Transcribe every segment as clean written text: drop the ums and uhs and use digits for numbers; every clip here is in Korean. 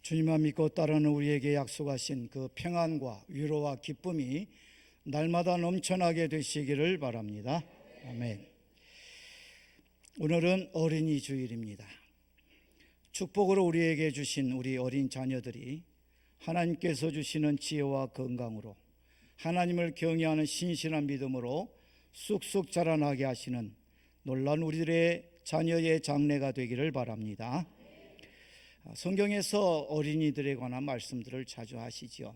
주님만 믿고 따르는 우리에게 약속하신 그 평안과 위로와 기쁨이 날마다 넘쳐나게 되시기를 바랍니다. 아멘. 오늘은 어린이 주일입니다. 축복으로 우리에게 주신 우리 어린 자녀들이 하나님께서 주시는 지혜와 건강으로 하나님을 경외하는 신실한 믿음으로 쑥쑥 자라나게 하시는 놀라운 우리들의 자녀의 장래가 되기를 바랍니다. 성경에서 어린이들에 관한 말씀들을 자주 하시죠.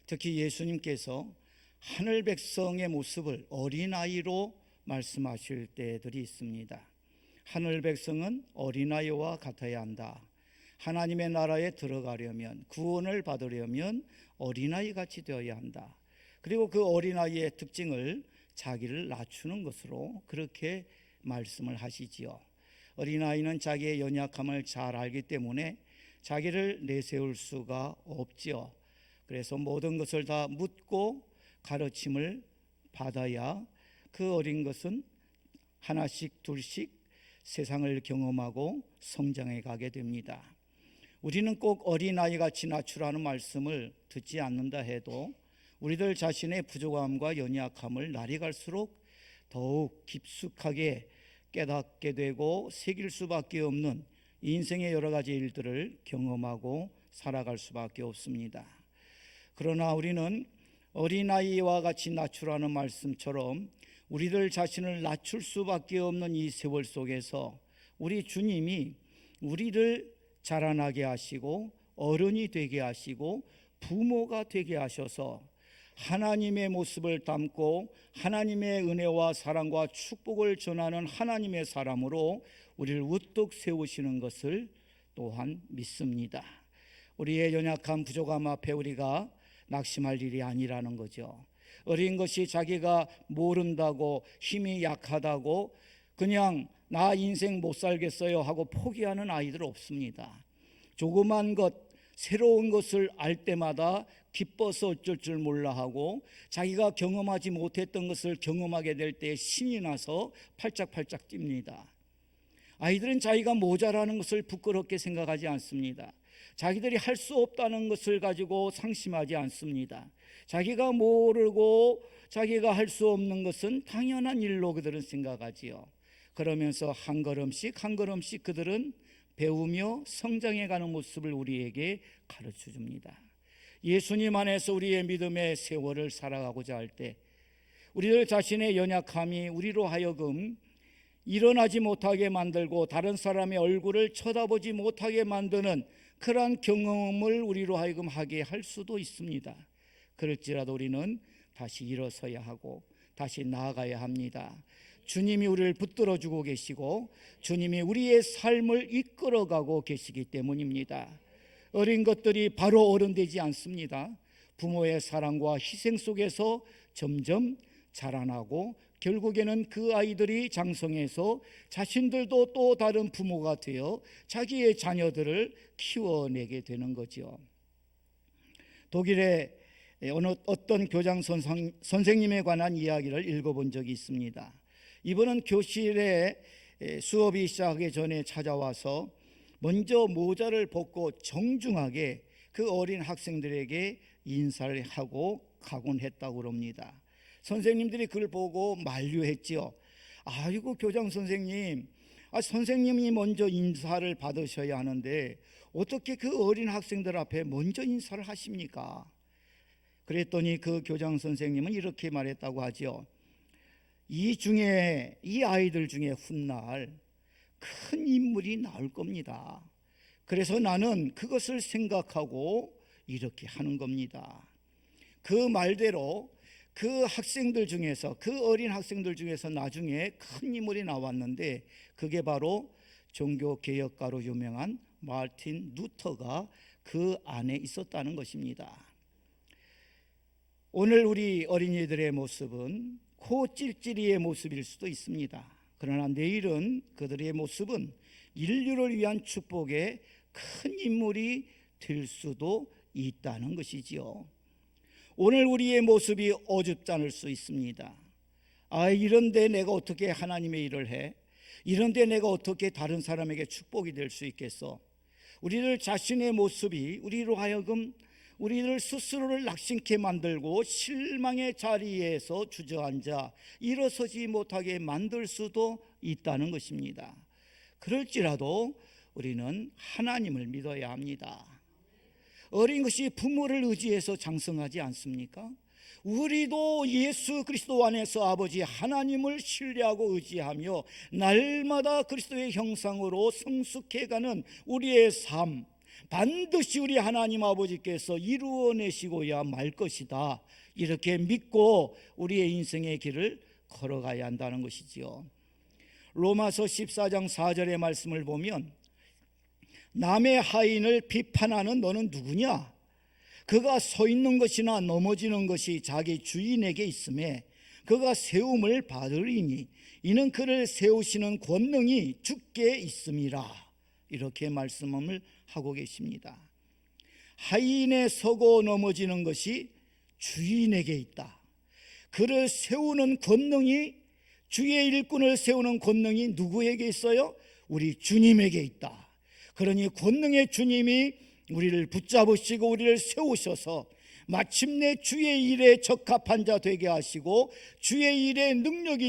특히 예수님께서 하늘 백성의 모습을 어린아이로 말씀하실 때들이 있습니다. 하늘 백성은 어린아이와 같아야 한다. 하나님의 나라에 들어가려면, 구원을 받으려면 어린아이 같이 되어야 한다. 그리고 그 어린아이의 특징을 자기를 낮추는 것으로 그렇게 말씀을 하시지요. 어린아이는 자기의 연약함을 잘 알기 때문에 자기를 내세울 수가 없지요. 그래서 모든 것을 다 묻고 가르침을 받아야 그 어린 것은 하나씩 둘씩 세상을 경험하고 성장해 가게 됩니다. 우리는 꼭 어린아이같이 낮추라는 말씀을 듣지 않는다 해도 우리들 자신의 부족함과 연약함을 날이 갈수록 더욱 깊숙하게 깨닫게 되고 새길 수밖에 없는 인생의 여러 가지 일들을 경험하고 살아갈 수밖에 없습니다. 그러나 우리는 어린아이와 같이 낮추라는 말씀처럼 우리들 자신을 낮출 수밖에 없는 이 세월 속에서 우리 주님이 우리를 자라나게 하시고 어른이 되게 하시고 부모가 되게 하셔서 하나님의 모습을 담고 하나님의 은혜와 사랑과 축복을 전하는 하나님의 사람으로 우리를 우뚝 세우시는 것을 또한 믿습니다. 우리의 연약한 부족함 앞에 우리가 낙심할 일이 아니라는 거죠. 어린 것이 자기가 모른다고 힘이 약하다고 그냥 나 인생 못 살겠어요 하고 포기하는 아이들 없습니다. 조그만 것, 새로운 것을 알 때마다 기뻐서 어쩔 줄 몰라 하고 자기가 경험하지 못했던 것을 경험하게 될 때 신이 나서 팔짝팔짝 뜁니다. 아이들은 자기가 모자라는 것을 부끄럽게 생각하지 않습니다. 자기들이 할 수 없다는 것을 가지고 상심하지 않습니다. 자기가 모르고 자기가 할 수 없는 것은 당연한 일로 그들은 생각하지요. 그러면서 한 걸음씩 한 걸음씩 그들은 배우며 성장해가는 모습을 우리에게 가르쳐 줍니다. 예수님 안에서 우리의 믿음의 세월을 살아가고자 할 때 우리들 자신의 연약함이 우리로 하여금 일어나지 못하게 만들고 다른 사람의 얼굴을 쳐다보지 못하게 만드는 그러한 경험을 우리로 하여금 하게 할 수도 있습니다. 그럴지라도 우리는 다시 일어서야 하고 다시 나아가야 합니다. 주님이 우리를 붙들어주고 계시고 주님이 우리의 삶을 이끌어가고 계시기 때문입니다. 어린 것들이 바로 어른 되지 않습니다. 부모의 사랑과 희생 속에서 점점 자라나고 결국에는 그 아이들이 장성해서 자신들도 또 다른 부모가 되어 자기의 자녀들을 키워내게 되는 거죠. 독일의 어떤 교장 선생님에 관한 이야기를 읽어본 적이 있습니다. 이분은 교실에 수업이 시작하기 전에 찾아와서 먼저 모자를 벗고 정중하게 그 어린 학생들에게 인사를 하고 가곤 했다고 합니다. 선생님들이 그걸 보고 만류했지요. 아이고 교장 선생님, 선생님이 먼저 인사를 받으셔야 하는데 어떻게 그 어린 학생들 앞에 먼저 인사를 하십니까? 그랬더니 그 교장 선생님은 이렇게 말했다고 하죠. 이 아이들 중에 훗날 큰 인물이 나올 겁니다. 그래서 나는 그것을 생각하고 이렇게 하는 겁니다. 그 말대로 그 학생들 중에서 그 어린 학생들 중에서 나중에 큰 인물이 나왔는데 그게 바로 종교개혁가로 유명한 마르틴 루터가 그 안에 있었다는 것입니다. 오늘 우리 어린이들의 모습은 코찔찔이의 모습일 수도 있습니다. 그러나 내일은 그들의 모습은 인류를 위한 축복의 큰 인물이 될 수도 있다는 것이지요. 오늘 우리의 모습이 어줍지 않을 수 있습니다. 이런데 내가 어떻게 하나님의 일을 해? 이런데 내가 어떻게 다른 사람에게 축복이 될 수 있겠어? 우리들 자신의 모습이 우리로 하여금 우리를 스스로를 낙심케 만들고 실망의 자리에서 주저앉아 일어서지 못하게 만들 수도 있다는 것입니다. 그럴지라도 우리는 하나님을 믿어야 합니다. 어린 것이 부모를 의지해서 장성하지 않습니까? 우리도 예수 그리스도 안에서 아버지 하나님을 신뢰하고 의지하며 날마다 그리스도의 형상으로 성숙해가는 우리의 삶, 반드시 우리 하나님 아버지께서 이루어내시고야 말 것이다, 이렇게 믿고 우리의 인생의 길을 걸어가야 한다는 것이지요. 로마서 14장 4절의 말씀을 보면 남의 하인을 비판하는 너는 누구냐? 그가 서 있는 것이나 넘어지는 것이 자기 주인에게 있음에 그가 세움을 받으리니 이는 그를 세우시는 권능이 주께 있음이라. 이렇게 말씀을 하고 계십니다. 하인에 서고 넘어지는 것이 주인에게 있다. 그를 세우는 권능이, 주의 일꾼을 세우는 권능이 누구에게 있어요? 우리 주님에게 있다. 그러니 권능의 주님이 우리를 붙잡으시고 우리를 세우셔서 마침내 주의 일에 적합한 자 되게 하시고 주의 일에 능력이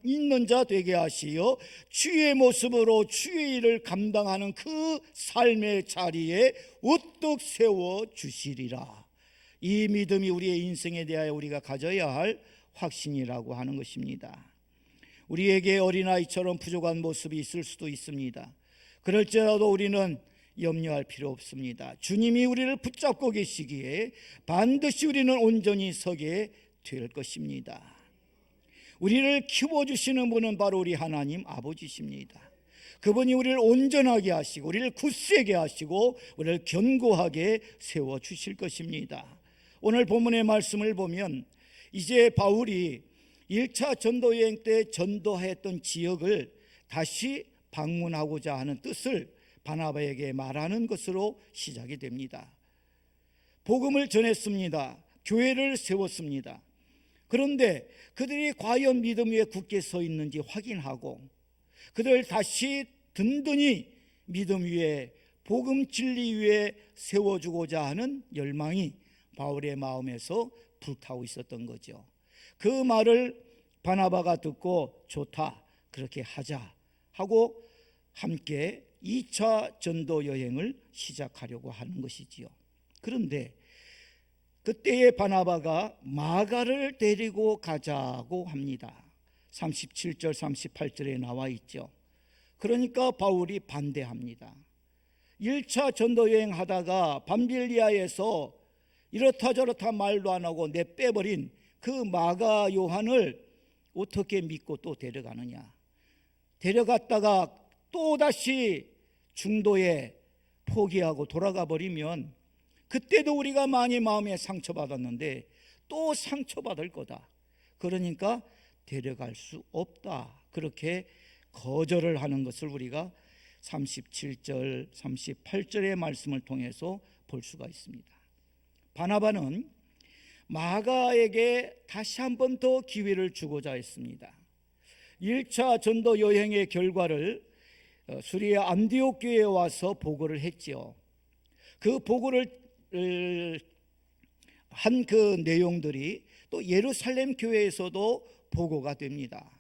있는 자 되게 하시어 주의 모습으로 주의 일을 감당하는 그 삶의 자리에 우뚝 세워 주시리라. 이 믿음이 우리의 인생에 대하여 우리가 가져야 할 확신이라고 하는 것입니다. 우리에게 어린아이처럼 부족한 모습이 있을 수도 있습니다. 그럴지라도 우리는 염려할 필요 없습니다. 주님이 우리를 붙잡고 계시기에 반드시 우리는 온전히 서게 될 것입니다. 우리를 키워주시는 분은 바로 우리 하나님 아버지십니다. 그분이 우리를 온전하게 하시고 우리를 굳세게 하시고 우리를 견고하게 세워주실 것입니다. 오늘 본문의 말씀을 보면 이제 바울이 1차 전도여행 때 전도했던 지역을 다시 방문하고자 하는 뜻을 바나바에게 말하는 것으로 시작이 됩니다. 복음을 전했습니다. 교회를 세웠습니다. 그런데 그들이 과연 믿음 위에 굳게 서 있는지 확인하고 그들을 다시 든든히 믿음 위에, 복음 진리 위에 세워주고자 하는 열망이 바울의 마음에서 불타고 있었던 거죠. 그 말을 바나바가 듣고 좋다, 그렇게 하자 하고 함께 2차 전도 여행을 시작하려고 하는 것이지요. 그런데 그때의 바나바가 마가를 데리고 가자고 합니다. 37절 38절에 나와 있죠. 그러니까 바울이 반대합니다. 1차 전도 여행 하다가 밤빌리아에서 이렇다 저렇다 말도 안 하고 내빼버린 그 마가 요한을 어떻게 믿고 또 데려가느냐. 데려갔다가 또다시 중도에 포기하고 돌아가 버리면 그때도 우리가 많이 마음에 상처받았는데 또 상처받을 거다. 그러니까 데려갈 수 없다. 그렇게 거절을 하는 것을 우리가 37절 38절의 말씀을 통해서 볼 수가 있습니다. 바나바는 마가에게 다시 한 번 더 기회를 주고자 했습니다. 1차 전도 여행의 결과를 수리아 안디옥 교회에 와서 보고를 했지요. 그 보고를 한 그 내용들이 또 예루살렘 교회에서도 보고가 됩니다.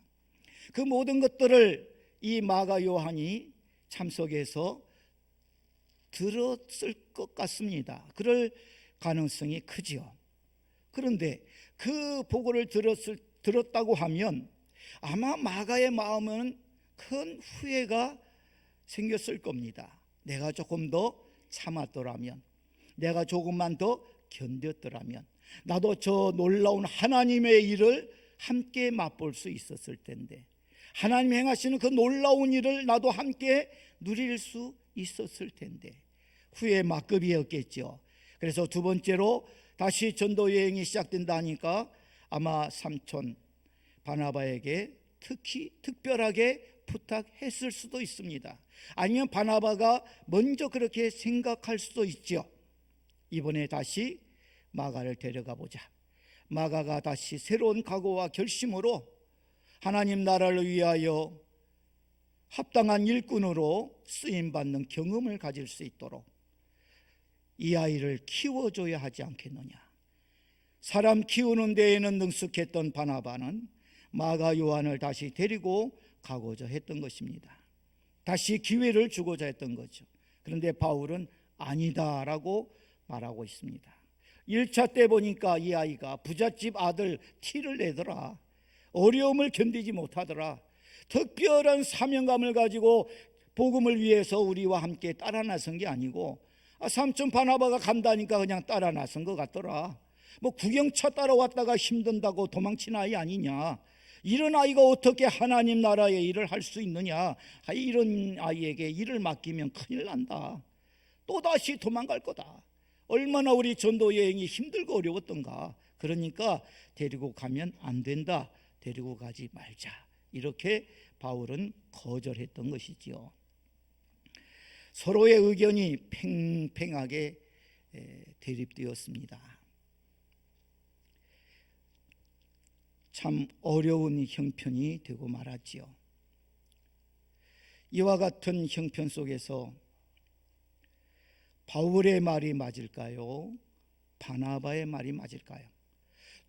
그 모든 것들을 이 마가 요한이 참석해서 들었을 것 같습니다. 그럴 가능성이 크지요. 그런데 그 보고를 들었다고 하면 아마 마가의 마음은 큰 후회가 생겼을 겁니다. 내가 조금 더 참았더라면, 내가 조금만 더 견뎠더라면 나도 저 놀라운 하나님의 일을 함께 맛볼 수 있었을 텐데, 하나님 행하시는 그 놀라운 일을 나도 함께 누릴 수 있었을 텐데, 후회 막급이었겠죠. 그래서 두 번째로 다시 전도 여행이 시작된다니까 아마 삼촌 바나바에게 특별하게 부탁했을 수도 있습니다. 아니면 바나바가 먼저 그렇게 생각할 수도 있죠. 이번에 다시 마가를 데려가 보자. 마가가 다시 새로운 각오와 결심으로 하나님 나라를 위하여 합당한 일꾼으로 쓰임받는 경험을 가질 수 있도록 이 아이를 키워줘야 하지 않겠느냐. 사람 키우는 데에는 능숙했던 바나바는 마가 요한을 다시 데리고 가고자 했던 것입니다. 다시 기회를 주고자 했던 거죠. 그런데 바울은 아니다라고 말하고 있습니다. 1차 때 보니까 이 아이가 부잣집 아들 티를 내더라. 어려움을 견디지 못하더라. 특별한 사명감을 가지고 복음을 위해서 우리와 함께 따라 나선 게 아니고 삼촌 바나바가 간다니까 그냥 따라 나선 것 같더라. 뭐 구경차 따라왔다가 힘든다고 도망친 아이 아니냐. 이런 아이가 어떻게 하나님 나라의 일을 할 수 있느냐. 이런 아이에게 일을 맡기면 큰일 난다. 또다시 도망갈 거다. 얼마나 우리 전도 여행이 힘들고 어려웠던가. 그러니까 데리고 가면 안 된다. 데리고 가지 말자. 이렇게 바울은 거절했던 것이지요. 서로의 의견이 팽팽하게 대립되었습니다. 참 어려운 형편이 되고 말았지요. 이와 같은 형편 속에서 바울의 말이 맞을까요? 바나바의 말이 맞을까요?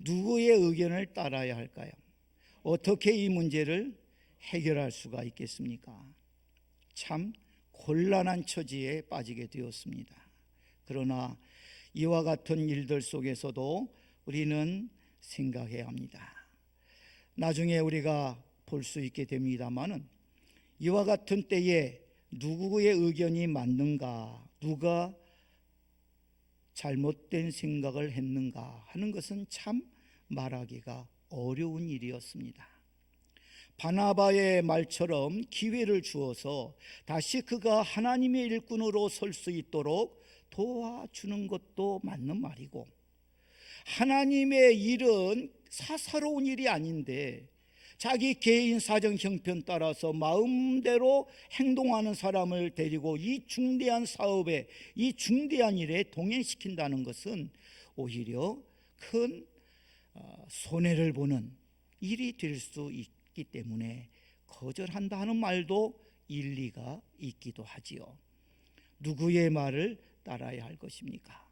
누구의 의견을 따라야 할까요? 어떻게 이 문제를 해결할 수가 있겠습니까? 참 곤란한 처지에 빠지게 되었습니다. 그러나 이와 같은 일들 속에서도 우리는 생각해야 합니다. 나중에 우리가 볼 수 있게 됩니다마는 이와 같은 때에 누구의 의견이 맞는가, 누가 잘못된 생각을 했는가 하는 것은 참 말하기가 어려운 일이었습니다. 바나바의 말처럼 기회를 주어서 다시 그가 하나님의 일꾼으로 설 수 있도록 도와주는 것도 맞는 말이고, 하나님의 일은 사사로운 일이 아닌데 자기 개인 사정 형편 따라서 마음대로 행동하는 사람을 데리고 이 중대한 사업에, 이 중대한 일에 동행시킨다는 것은 오히려 큰 손해를 보는 일이 될 수 있기 때문에 거절한다 하는 말도 일리가 있기도 하지요. 누구의 말을 따라야 할 것입니까?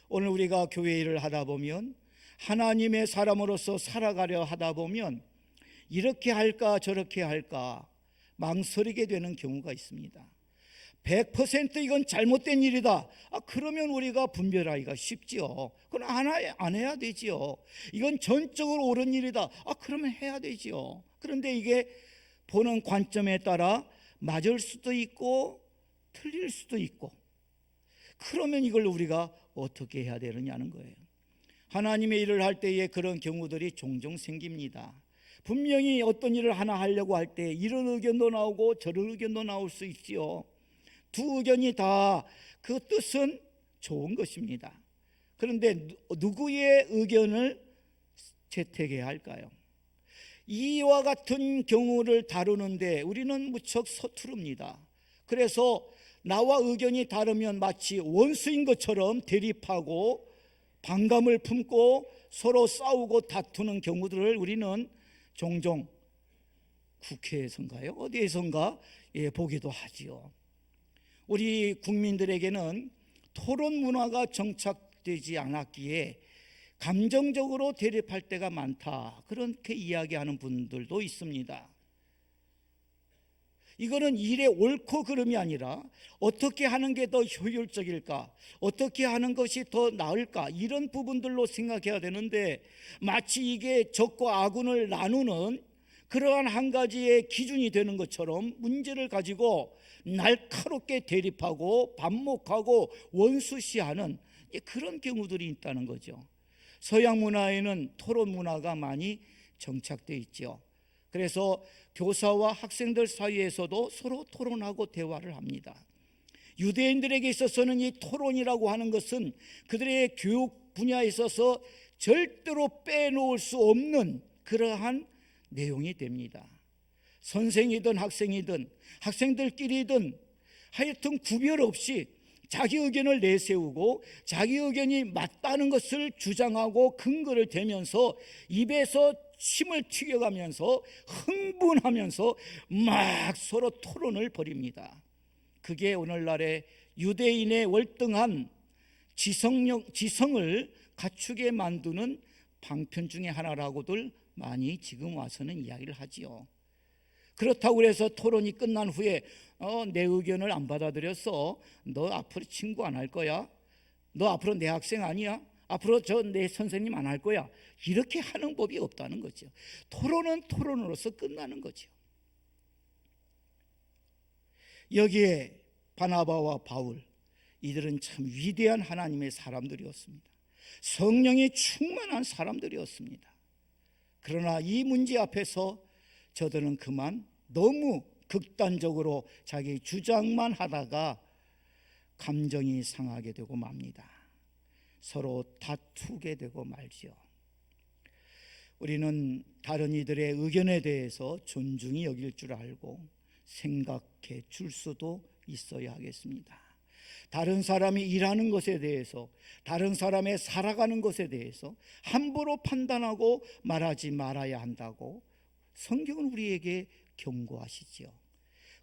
오늘 우리가 교회 일을 하다 보면, 하나님의 사람으로서 살아가려 하다 보면 이렇게 할까 저렇게 할까 망설이게 되는 경우가 있습니다. 100% 이건 잘못된 일이다. 그러면 우리가 분별하기가 쉽지요. 그건 안 해야 되지요. 이건 전적으로 옳은 일이다. 그러면 해야 되지요. 그런데 이게 보는 관점에 따라 맞을 수도 있고 틀릴 수도 있고, 그러면 이걸 우리가 어떻게 해야 되느냐는 거예요. 하나님의 일을 할 때에 그런 경우들이 종종 생깁니다. 분명히 어떤 일을 하나 하려고 할 때 이런 의견도 나오고 저런 의견도 나올 수 있지요. 두 의견이 다 그 뜻은 좋은 것입니다. 그런데 누구의 의견을 채택해야 할까요? 이와 같은 경우를 다루는데 우리는 무척 서투릅니다. 그래서 나와 의견이 다르면 마치 원수인 것처럼 대립하고 반감을 품고 서로 싸우고 다투는 경우들을 우리는 종종 국회에선가요? 어디에선가 보기도 하지요. 우리 국민들에게는 토론 문화가 정착되지 않았기에 감정적으로 대립할 때가 많다, 그렇게 이야기하는 분들도 있습니다. 이거는 일의 옳고 그름이 아니라 어떻게 하는 게 더 효율적일까, 어떻게 하는 것이 더 나을까, 이런 부분들로 생각해야 되는데 마치 이게 적과 아군을 나누는 그러한 한 가지의 기준이 되는 것처럼 문제를 가지고 날카롭게 대립하고 반목하고 원수시하는 그런 경우들이 있다는 거죠. 서양 문화에는 토론 문화가 많이 정착되어 있죠. 그래서 교사와 학생들 사이에서도 서로 토론하고 대화를 합니다. 유대인들에게 있어서는 이 토론이라고 하는 것은 그들의 교육 분야에 있어서 절대로 빼놓을 수 없는 그러한 내용이 됩니다. 선생이든 학생이든 학생들끼리든 하여튼 구별 없이 자기 의견을 내세우고 자기 의견이 맞다는 것을 주장하고 근거를 대면서 입에서 침을 튀겨가면서 흥분하면서 막 서로 토론을 벌입니다. 그게 오늘날의 유대인의 월등한 지성을 갖추게 만드는 방편 중에 하나라고들 많이 지금 와서는 이야기를 하지요. 그렇다고 해서 토론이 끝난 후에 내 의견을 안 받아들였어, 너 앞으로 친구 안 할 거야? 너 앞으로 내 학생 아니야? 앞으로 내 선생님 안 할 거야? 이렇게 하는 법이 없다는 거죠. 토론은 토론으로서 끝나는 거죠. 여기에 바나바와 바울, 이들은 참 위대한 하나님의 사람들이었습니다. 성령이 충만한 사람들이었습니다. 그러나 이 문제 앞에서 저들은 그만 너무 극단적으로 자기 주장만 하다가 감정이 상하게 되고 맙니다. 서로 다투게 되고 말죠. 우리는 다른 이들의 의견에 대해서 존중히 여길 줄 알고 생각해 줄 수도 있어야 하겠습니다. 다른 사람이 일하는 것에 대해서, 다른 사람의 살아가는 것에 대해서 함부로 판단하고 말하지 말아야 한다고 성경은 우리에게 경고하시지요.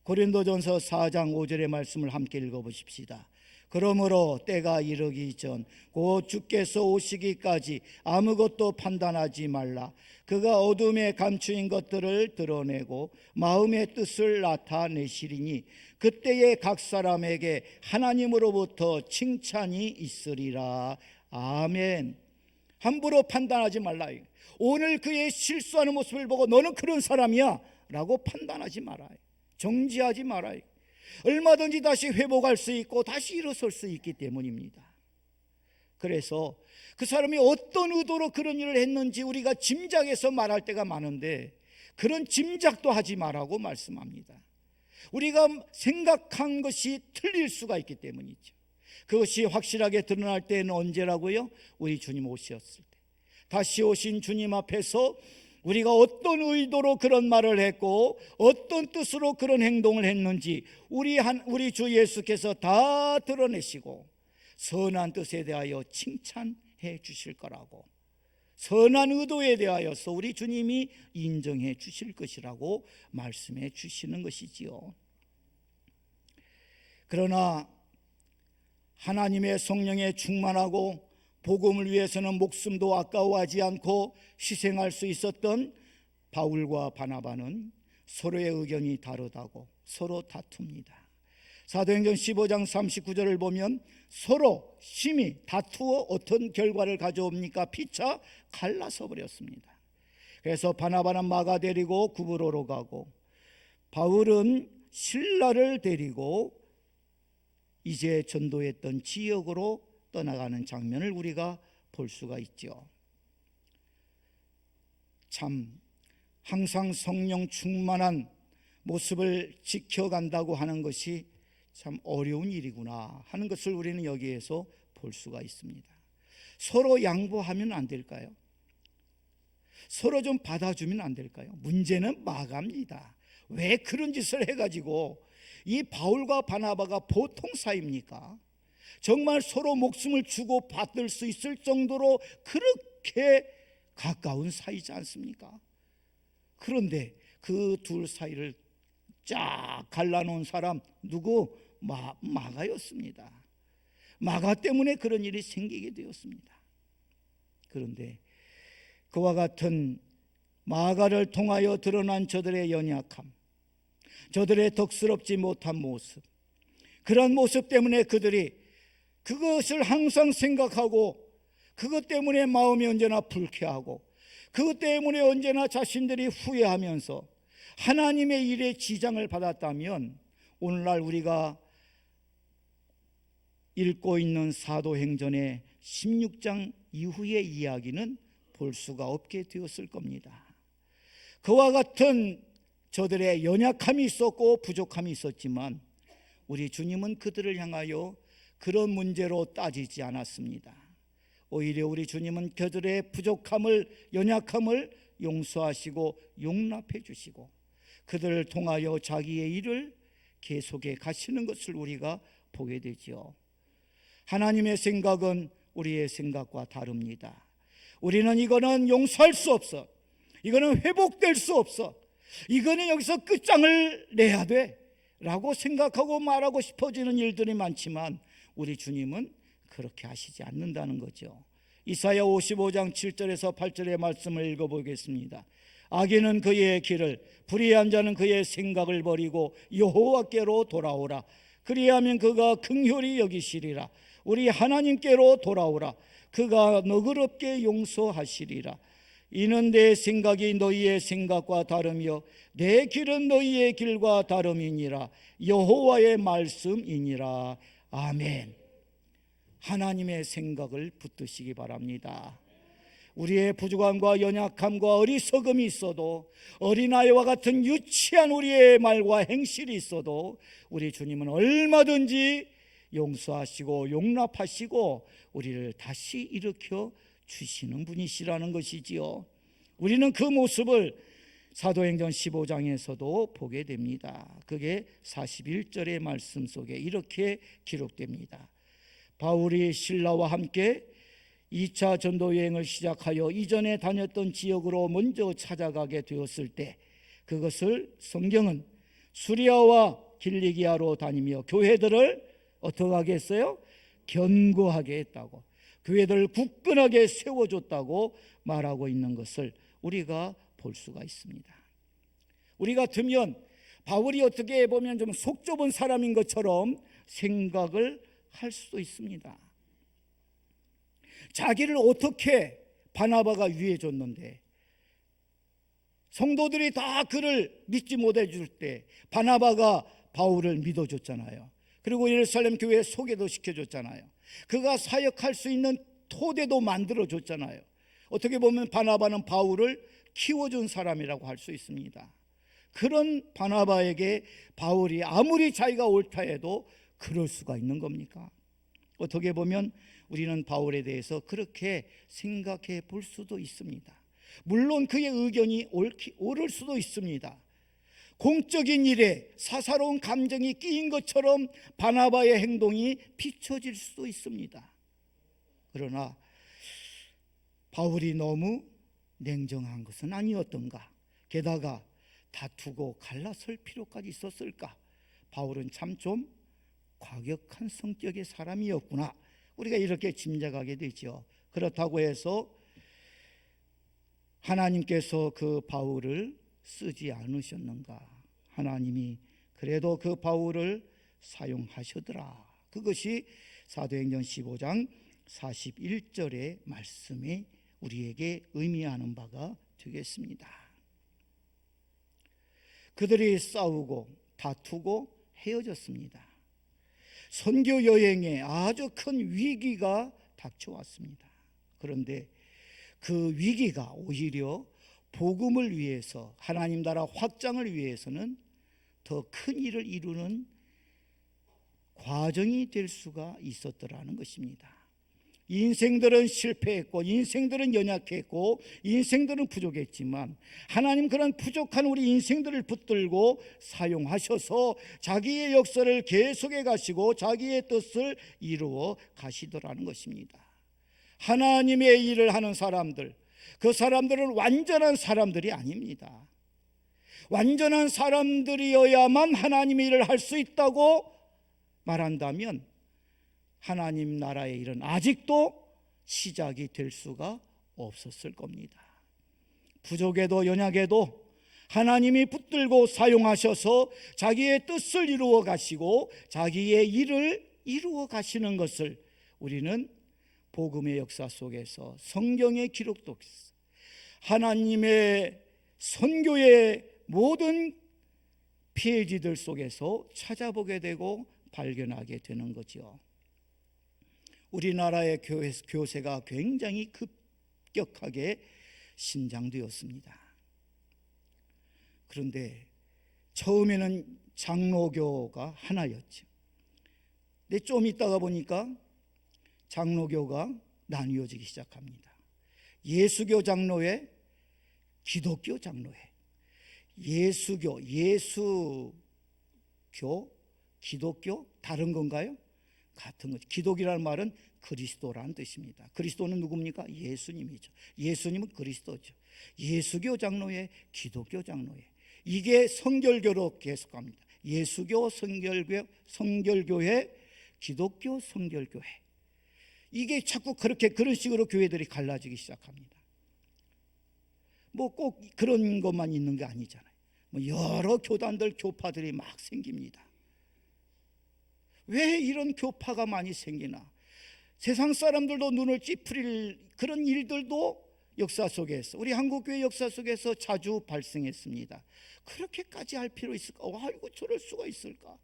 고린도전서 4장 5절의 말씀을 함께 읽어보십시다. 그러므로 때가 이르기 전 곧 주께서 오시기까지 아무것도 판단하지 말라. 그가 어둠에 감추인 것들을 드러내고 마음의 뜻을 나타내시리니 그때에 각 사람에게 하나님으로부터 칭찬이 있으리라. 아멘. 함부로 판단하지 말라. 오늘 그의 실수하는 모습을 보고 너는 그런 사람이야 라고 판단하지 말아요. 정지하지 말아요. 얼마든지 다시 회복할 수 있고 다시 일어설 수 있기 때문입니다. 그래서 그 사람이 어떤 의도로 그런 일을 했는지 우리가 짐작해서 말할 때가 많은데 그런 짐작도 하지 말라고 말씀합니다. 우리가 생각한 것이 틀릴 수가 있기 때문이죠. 그것이 확실하게 드러날 때는 언제라고요? 우리 주님 오셨을 때. 다시 오신 주님 앞에서 우리가 어떤 의도로 그런 말을 했고 어떤 뜻으로 그런 행동을 했는지 우리 주 예수께서 다 드러내시고 선한 뜻에 대하여 칭찬해 주실 거라고, 선한 의도에 대하여서 우리 주님이 인정해 주실 것이라고 말씀해 주시는 것이지요. 그러나 하나님의 성령에 충만하고 복음을 위해서는 목숨도 아까워하지 않고 희생할 수 있었던 바울과 바나바는 서로의 의견이 다르다고 서로 다툽니다. 사도행전 15장 39절을 보면 서로 심히 다투어 어떤 결과를 가져옵니까? 피차 갈라서 버렸습니다. 그래서 바나바는 마가 데리고 구브로로 가고 바울은 실라를 데리고 이제 전도했던 지역으로 떠나가는 장면을 우리가 볼 수가 있죠. 참 항상 성령 충만한 모습을 지켜간다고 하는 것이 참 어려운 일이구나 하는 것을 우리는 여기에서 볼 수가 있습니다. 서로 양보하면 안 될까요? 서로 좀 받아주면 안 될까요? 문제는 마가입니다. 왜 그런 짓을 해가지고 이 바울과 바나바가 보통 사이입니까? 정말 서로 목숨을 주고 받을 수 있을 정도로 그렇게 가까운 사이지 않습니까? 그런데 그 둘 사이를 쫙 갈라놓은 사람 누구? 마가였습니다. 마가 때문에 그런 일이 생기게 되었습니다. 그런데 그와 같은 마가를 통하여 드러난 저들의 연약함, 저들의 덕스럽지 못한 모습, 그런 모습 때문에 그들이 그것을 항상 생각하고 그것 때문에 마음이 언제나 불쾌하고 그것 때문에 언제나 자신들이 후회하면서 하나님의 일에 지장을 받았다면 오늘날 우리가 읽고 있는 사도행전의 16장 이후의 이야기는 볼 수가 없게 되었을 겁니다. 그와 같은 저들의 연약함이 있었고 부족함이 있었지만 우리 주님은 그들을 향하여 그런 문제로 따지지 않았습니다. 오히려 우리 주님은 그들의 부족함을, 연약함을 용서하시고 용납해 주시고 그들을 통하여 자기의 일을 계속해 가시는 것을 우리가 보게 되죠. 하나님의 생각은 우리의 생각과 다릅니다. 우리는 이거는 용서할 수 없어, 이거는 회복될 수 없어. 이거는 여기서 끝장을 내야 돼 라고 생각하고 말하고 싶어지는 일들이 많지만 우리 주님은 그렇게 하시지 않는다는 거죠. 이사야 55장 7절에서 8절의 말씀을 읽어보겠습니다. 악인은 그의 길을, 불의한 자는 그의 생각을 버리고 여호와께로 돌아오라. 그리하면 그가 긍휼히 여기시리라. 우리 하나님께로 돌아오라. 그가 너그럽게 용서하시리라. 이는 내 생각이 너희의 생각과 다르며 내 길은 너희의 길과 다름이니라. 여호와의 말씀이니라. 아멘. 하나님의 생각을 붙드시기 바랍니다. 우리의 부족함과 연약함과 어리석음이 있어도, 어린아이와 같은 유치한 우리의 말과 행실이 있어도 우리 주님은 얼마든지 용서하시고 용납하시고 우리를 다시 일으켜 주시는 분이시라는 것이지요. 우리는 그 모습을 사도행전 15장에서도 보게 됩니다. 그게 41절의 말씀 속에 이렇게 기록됩니다. 바울이 신라와 함께 2차 전도 여행을 시작하여 이전에 다녔던 지역으로 먼저 찾아가게 되었을 때, 그것을 성경은 수리아와 길리기아로 다니며 교회들을 어떻게 하게 했어요? 견고하게 했다고, 교회들을 굳건하게 세워줬다고 말하고 있는 것을 우리가 볼 수가 있습니다. 우리 같으면 바울이 어떻게 보면 좀 속 좁은 사람인 것처럼 생각을 할 수도 있습니다. 자기를 어떻게 바나바가 위해줬는데, 성도들이 다 그를 믿지 못해 줄 때 바나바가 바울을 믿어줬잖아요. 그리고 예루살렘 교회에 소개도 시켜줬잖아요. 그가 사역할 수 있는 토대도 만들어줬잖아요. 어떻게 보면 바나바는 바울을 키워준 사람이라고 할 수 있습니다. 그런 바나바에게 바울이 아무리 자기가 옳다 해도 그럴 수가 있는 겁니까? 어떻게 보면 우리는 바울에 대해서 그렇게 생각해 볼 수도 있습니다. 물론 그의 의견이 옳을 수도 있습니다. 공적인 일에 사사로운 감정이 끼인 것처럼 바나바의 행동이 비춰질 수도 있습니다. 그러나 바울이 너무 냉정한 것은 아니었던가? 게다가 다투고 갈라설 필요까지 있었을까? 바울은 참 좀 과격한 성격의 사람이었구나, 우리가 이렇게 짐작하게 되죠. 그렇다고 해서 하나님께서 그 바울을 쓰지 않으셨는가? 하나님이 그래도 그 바울을 사용하셨더라. 그것이 사도행전 15장 41절의 말씀이 우리에게 의미하는 바가 되겠습니다. 그들이 싸우고 다투고 헤어졌습니다. 선교 여행에 아주 큰 위기가 닥쳐왔습니다. 그런데 그 위기가 오히려 복음을 위해서, 하나님 나라 확장을 위해서는 더 큰 일을 이루는 과정이 될 수가 있었더라는 것입니다. 인생들은 실패했고, 인생들은 연약했고, 인생들은 부족했지만 하나님 그런 부족한 우리 인생들을 붙들고 사용하셔서 자기의 역사를 계속해 가시고 자기의 뜻을 이루어 가시더라는 것입니다. 하나님의 일을 하는 사람들, 그 사람들은 완전한 사람들이 아닙니다. 완전한 사람들이어야만 하나님의 일을 할 수 있다고 말한다면 하나님 나라의 일은 아직도 시작이 될 수가 없었을 겁니다. 부족해도 연약해도 하나님이 붙들고 사용하셔서 자기의 뜻을 이루어 가시고 자기의 일을 이루어 가시는 것을 우리는 복음의 역사 속에서, 성경의 기록도 하나님의 선교의 모든 페이지들 속에서 찾아보게 되고 발견하게 되는 거죠. 우리나라의 교세가 굉장히 급격하게 신장되었습니다. 그런데 처음에는 장로교가 하나였죠. 근데 좀 있다가 보니까 장로교가 나뉘어지기 시작합니다. 예수교 장로회, 기독교 장로회. 예수교, 기독교 다른 건가요? 같은 거죠. 기독이라는 말은 그리스도라는 뜻입니다. 그리스도는 누굽니까? 예수님이죠. 예수님은 그리스도죠. 예수교 장로회, 기독교 장로회. 이게 성결교로 계속합니다. 예수교 성결교회, 기독교 성결교회. 이게 자꾸 그런 식으로 교회들이 갈라지기 시작합니다. 뭐 꼭 그런 것만 있는 게 아니잖아요. 뭐 여러 교단들, 교파들이 막 생깁니다. 왜 이런 교파가 많이 생기나? 세상 사람들도 눈을 찌푸릴 그런 일들도 역사 속에서, 우리 한국교회 역사 속에서 자주 발생했습니다. 그렇게까지 할 필요 있을까? 아이고, 저럴 수가 있을까?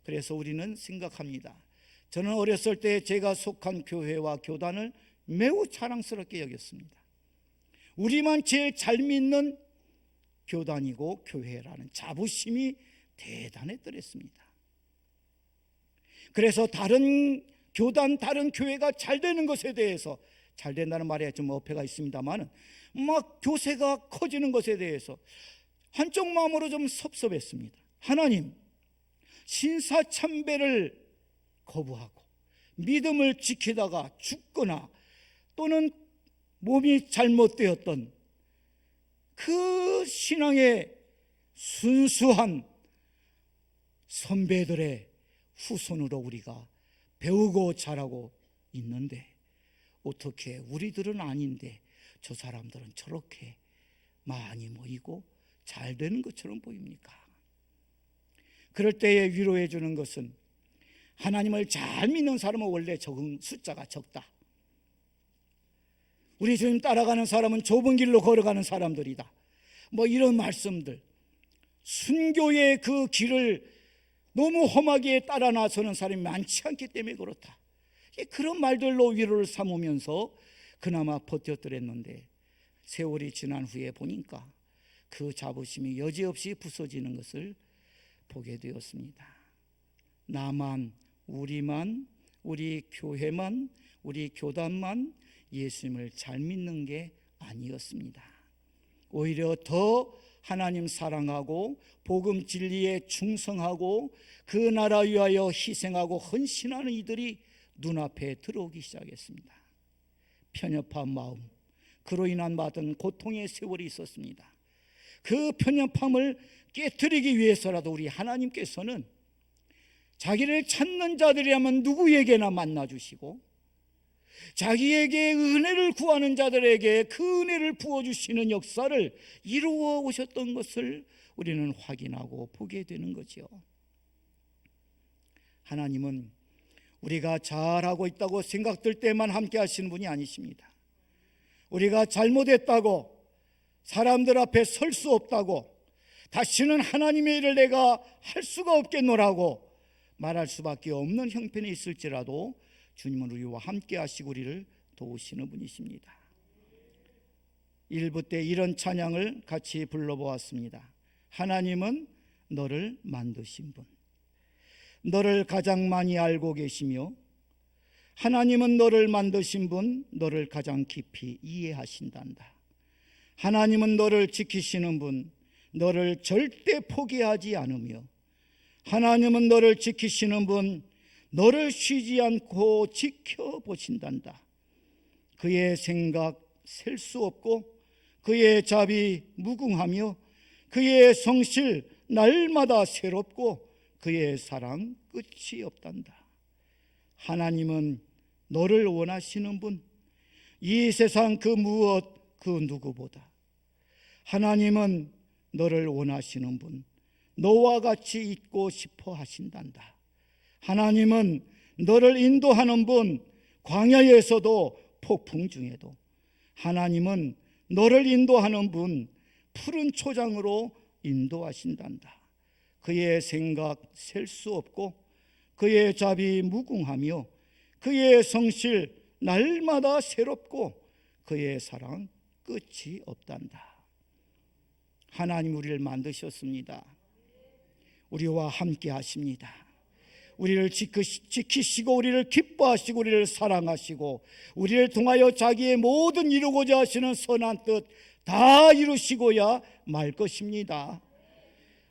그래서 우리는 생각합니다. 저는 어렸을 때 제가 속한 교회와 교단을 매우 자랑스럽게 여겼습니다. 우리만 제일 잘 믿는 교단이고 교회라는 자부심이 대단했더랬습니다. 그래서 다른 교단, 다른 교회가 잘 되는 것에 대해서, 잘 된다는 말에 좀 어폐가 있습니다만, 막 교세가 커지는 것에 대해서 한쪽 마음으로 좀 섭섭했습니다. 하나님, 신사참배를 거부하고 믿음을 지키다가 죽거나 또는 몸이 잘못되었던 그 신앙의 순수한 선배들의 후손으로 우리가 배우고 자라고 있는데, 어떻게 우리들은 아닌데 저 사람들은 저렇게 많이 모이고 잘 되는 것처럼 보입니까? 그럴 때에 위로해 주는 것은, 하나님을 잘 믿는 사람은 원래 숫자가 적다. 우리 주님 따라가는 사람은 좁은 길로 걸어가는 사람들이다. 뭐 이런 말씀들, 순교의 그 길을 너무 험하게 따라 나서는 사람이 많지 않기 때문에 그렇다. 그런 말들로 위로를 삼으면서 그나마 버텼더랬는데, 세월이 지난 후에 보니까 그 자부심이 여지없이 부서지는 것을 보게 되었습니다. 나만, 우리만, 우리 교회만, 우리 교단만 예수님을 잘 믿는 게 아니었습니다. 오히려 더 하나님 사랑하고 복음 진리에 충성하고 그 나라 위하여 희생하고 헌신하는 이들이 눈앞에 들어오기 시작했습니다. 편협한 마음, 그로 인한 받은 고통의 세월이 있었습니다. 그 편협함을 깨트리기 위해서라도 우리 하나님께서는 자기를 찾는 자들이라면 누구에게나 만나주시고, 자기에게 은혜를 구하는 자들에게 그 은혜를 부어주시는 역사를 이루어 오셨던 것을 우리는 확인하고 보게 되는 거죠. 하나님은 우리가 잘하고 있다고 생각될 때만 함께 하시는 분이 아니십니다. 우리가 잘못했다고, 사람들 앞에 설 수 없다고, 다시는 하나님의 일을 내가 할 수가 없겠노라고 말할 수밖에 없는 형편이 있을지라도 주님은 우리와 함께 하시고 우리를 도우시는 분이십니다. 1부 때 이런 찬양을 같이 불러보았습니다. 하나님은 너를 만드신 분, 너를 가장 많이 알고 계시며, 하나님은 너를 만드신 분, 너를 가장 깊이 이해하신단다. 하나님은 너를 지키시는 분, 너를 절대 포기하지 않으며, 하나님은 너를 지키시는 분, 너를 쉬지 않고 지켜보신단다. 그의 생각 셀 수 없고, 그의 자비 무궁하며, 그의 성실 날마다 새롭고, 그의 사랑 끝이 없단다. 하나님은 너를 원하시는 분, 이 세상 그 무엇 그 누구보다 하나님은 너를 원하시는 분, 너와 같이 있고 싶어 하신단다. 하나님은 너를 인도하는 분, 광야에서도 폭풍 중에도 하나님은 너를 인도하는 분, 푸른 초장으로 인도하신단다. 그의 생각 셀 수 없고, 그의 자비 무궁하며, 그의 성실 날마다 새롭고, 그의 사랑 끝이 없단다. 하나님 우리를 만드셨습니다. 우리와 함께 하십니다. 우리를 지키시고 우리를 기뻐하시고 우리를 사랑하시고 우리를 통하여 자기의 모든 이루고자 하시는 선한 뜻 다 이루시고야 말 것입니다.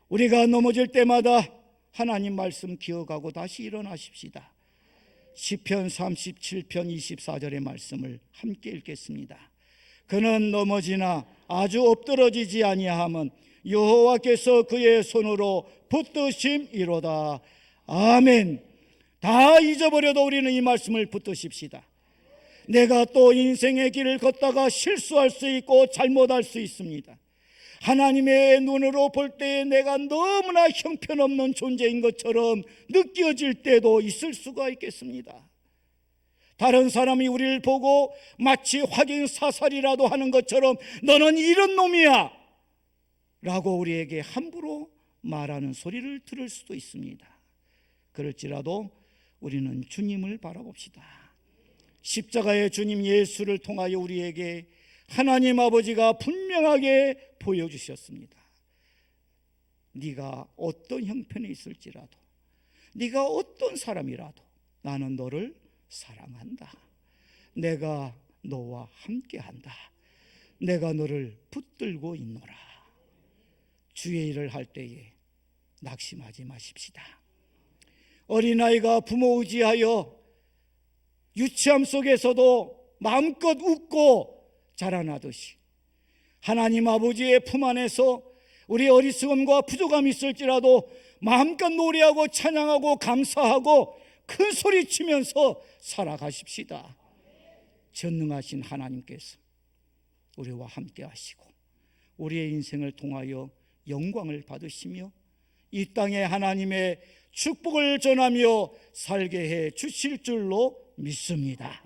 우리가 넘어질 때마다 하나님 말씀 기억하고 다시 일어나십시다. 시편 37편 24절의 말씀을 함께 읽겠습니다. 그는 넘어지나 아주 엎드러지지 아니함은 여호와께서 그의 손으로 붙드심이로다. 아멘. 다 잊어버려도 우리는 이 말씀을 붙드십시다. 내가 또 인생의 길을 걷다가 실수할 수 있고 잘못할 수 있습니다. 하나님의 눈으로 볼 때에 내가 너무나 형편없는 존재인 것처럼 느껴질 때도 있을 수가 있겠습니다. 다른 사람이 우리를 보고 마치 확인사살이라도 하는 것처럼 너는 이런 놈이야 라고 우리에게 함부로 말하는 소리를 들을 수도 있습니다. 그럴지라도 우리는 주님을 바라봅시다. 십자가의 주님 예수를 통하여 우리에게 하나님 아버지가 분명하게 보여주셨습니다. 네가 어떤 형편에 있을지라도, 네가 어떤 사람이라도 나는 너를 사랑한다. 내가 너와 함께한다. 내가 너를 붙들고 있노라. 주의 일을 할 때에 낙심하지 마십시다. 어린아이가 부모 의지하여 유치함 속에서도 마음껏 웃고 자라나듯이 하나님 아버지의 품 안에서 우리 어리석음과 부족함이 있을지라도 마음껏 노래하고 찬양하고 감사하고 큰 소리 치면서 살아가십시다. 전능하신 하나님께서 우리와 함께 하시고 우리의 인생을 통하여 영광을 받으시며 이 땅에 하나님의 축복을 전하며 살게 해 주실 줄로 믿습니다.